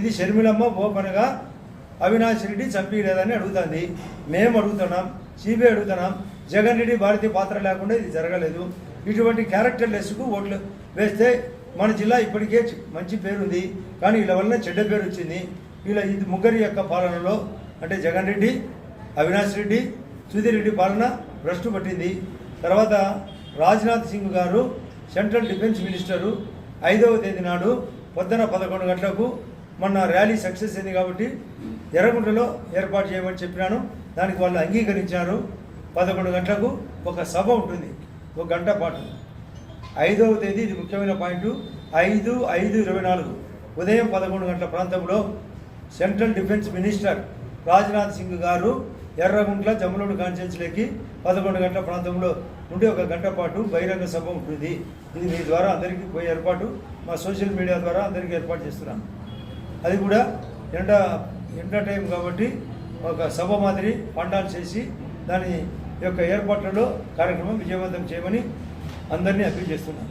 ఇది షర్మిలమ్మ ఓపెన్గా అవినాష్ రెడ్డి చంపలేదని అడుగుతుంది. మేము అడుగుతున్నాం, సిబిఐ అడుగుతున్నాం. జగన్ రెడ్డి భారతీయ పాత్ర లేకుండా ఇది జరగలేదు. ఇటువంటి క్యారెక్టర్ లెస్కు ఓట్లు వేస్తే మన జిల్లా ఇప్పటికే మంచి పేరుంది, కానీ వీళ్ళ వల్ల చెడ్డ పేరు వచ్చింది. వీళ్ళ ఇది ముగ్గురి యొక్క పాలనలో అంటే జగన్ రెడ్డి, అవినాష్ రెడ్డి, సుధీర్ రెడ్డి పాలన భ్రష్టు పట్టింది. తర్వాత రాజ్నాథ్ సింగ్ గారు సెంట్రల్ డిఫెన్స్ మినిస్టరు 5వ తేదీ నాడు పొద్దున 11 గంటలకు మొన్న ర్యాలీ సక్సెస్ అయింది కాబట్టి ఎర్రగుంటలో ఏర్పాటు చేయమని చెప్పినాను. దానికి వాళ్ళు అంగీకరించారు. 11 గంటలకు ఒక సభ ఉంటుంది, 1 గంట పాటు. 5వ తేదీ ఇది ముఖ్యమైన పాయింట్. 5/5/24 ఉదయం 11 గంటల ప్రాంతంలో central defence minister Rajnath Singh గారు ఎర్రగుంట్ల జమ్మలూరు కాన్స్టిట్యున్సీలోకి 11 గంటల ప్రాంతంలో ఉండి 1 గంట పాటు బహిరంగ సభ ఉంటుంది. ఇది మీ ద్వారా అందరికీ పోయే ఏర్పాటు, మా సోషల్ మీడియా ద్వారా అందరికీ ఏర్పాటు చేస్తున్నాను. అది కూడా ఎండ టైం కాబట్టి ఒక సభ మాదిరి పండాలు చేసి దాని యొక్క ఏర్పాట్లలో కార్యక్రమం విజయవంతం చేయమని అందరినీ అప్పీల్ చేస్తున్నాను.